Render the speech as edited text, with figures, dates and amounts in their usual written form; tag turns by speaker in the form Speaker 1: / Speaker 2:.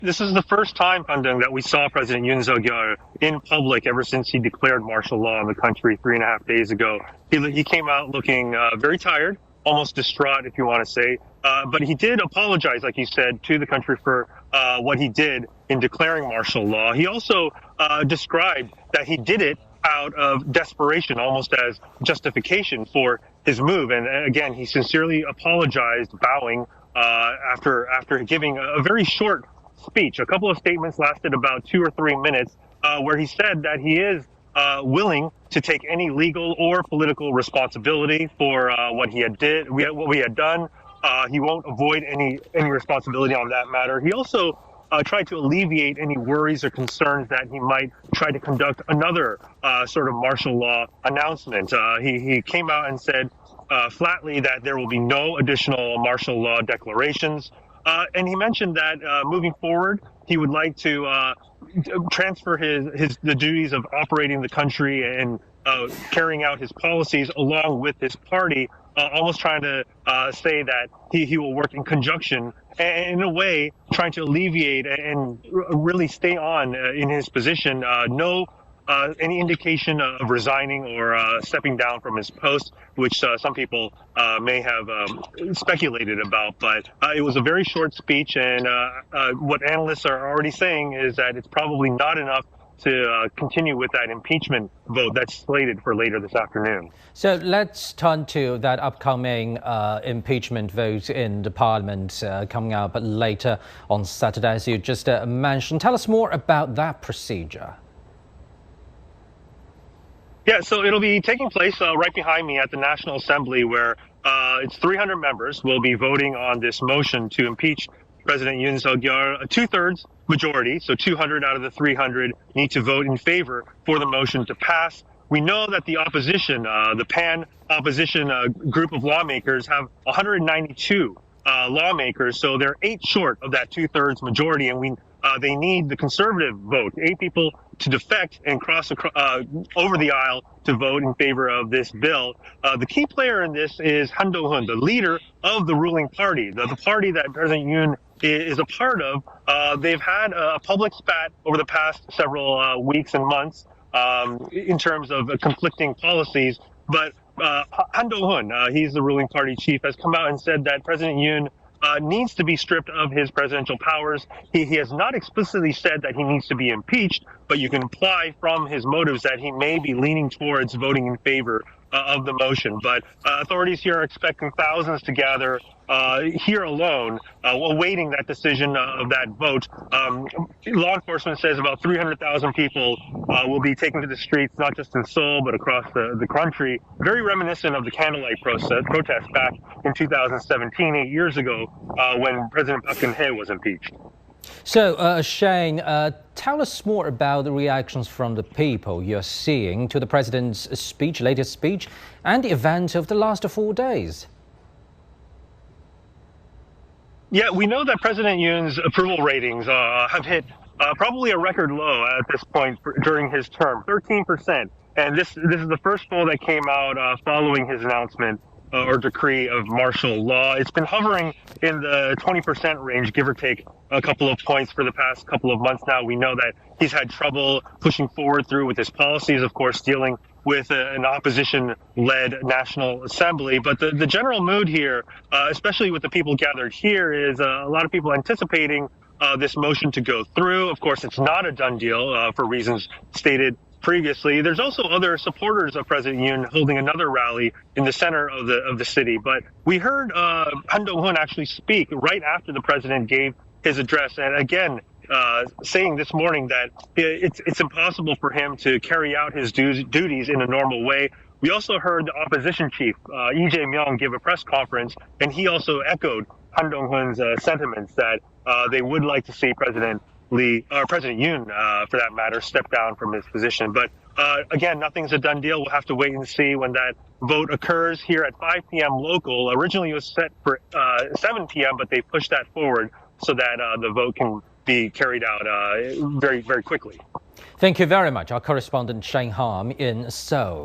Speaker 1: This is the first time, Pandung, that we saw President Yoon Suk-yeol in public ever since he declared martial law in the country 3.5 days ago. He came out looking very tired, almost distraught, if you want to say. But he did apologize, like you said, to the country for what he did in declaring martial law. He also described that he did it out of desperation, almost as justification for his move. And again, he sincerely apologized, bowing after giving a very short speech. A couple of statements lasted about 2 or 3 minutes, where he said that he is willing to take any legal or political responsibility for what he had done. He won't avoid any responsibility on that matter. He also tried to alleviate any worries or concerns that he might try to conduct another sort of martial law announcement. He came out and said flatly that there will be no additional martial law declarations. And he mentioned that moving forward, he would like to transfer the duties of operating the country and carrying out his policies along with his party, almost trying to say that he will work in conjunction, and in a way trying to alleviate and really stay on in his position. No any indication of resigning or stepping down from his post, which some people may have speculated about. But it was a very short speech, and what analysts are already saying is that it's probably not enough to continue with that impeachment vote that's slated for later this afternoon.
Speaker 2: So let's turn to that upcoming impeachment vote in the parliament coming up later on Saturday, as you just mentioned. Tell us more about that procedure.
Speaker 1: Yeah, so it'll be taking place right behind me at the National Assembly, where it's 300 members will be voting on this motion to impeach President Yoon Suk-yeol. A 2/3 majority, so 200 out of the 300 need to vote in favor for the motion to pass. We know that the opposition, the pan-opposition group of lawmakers, have 192 lawmakers, so they're 8 short of that 2/3 majority, and they need the conservative vote, 8 people to defect and cross over the aisle to vote in favor of this bill. The key player in this is Han Dong-hun, the leader of the ruling party, the party that President Yoon is a part of. They've had a public spat over the past several weeks and months in terms of conflicting policies, but Han Dong-hun, he's the ruling party chief, has come out and said that President Yoon needs to be stripped of his presidential powers. He has not explicitly said that he needs to be impeached, but you can imply from his motives that he may be leaning towards voting in favor of the motion. But authorities here are expecting thousands to gather here alone, awaiting that decision of that vote. Law enforcement says about 300,000 people will be taken to the streets, not just in Seoul, but across the country. Very reminiscent of the candlelight protest back in 2017, 8 years ago, when President Park Geun-hye was impeached.
Speaker 2: So, Shane, tell us more about the reactions from the people you're seeing to the president's latest speech, and the event of the last 4 days.
Speaker 1: Yeah, we know that President Yoon's approval ratings have hit probably a record low at this point during his term, 13%. And this is the first poll that came out following his announcement or decree of martial law. It's been hovering in the 20% range, give or take a couple of points for the past couple of months now. We know that he's had trouble pushing forward through with his policies, of course, dealing with an opposition-led National Assembly. But the general mood here, especially with the people gathered here, is a lot of people anticipating this motion to go through. Of course, it's not a done deal for reasons stated previously. There's also other supporters of President Yoon holding another rally in the center of the city. But we heard Han Dong-hun actually speak right after the president gave his address, and again saying this morning that it's impossible for him to carry out his duties in a normal way. We also heard the opposition chief, Lee Jae-myung, give a press conference, and he also echoed Han Dong-hun's sentiments that they would like to see President Yoon, for that matter, step down from his position. But again, nothing's a done deal. We'll have to wait and see when that vote occurs here at 5 p.m. local. Originally, it was set for 7 p.m., but they pushed that forward so that the vote can be carried out very, very quickly.
Speaker 2: Thank you very much. Our correspondent Shane Harm in Seoul.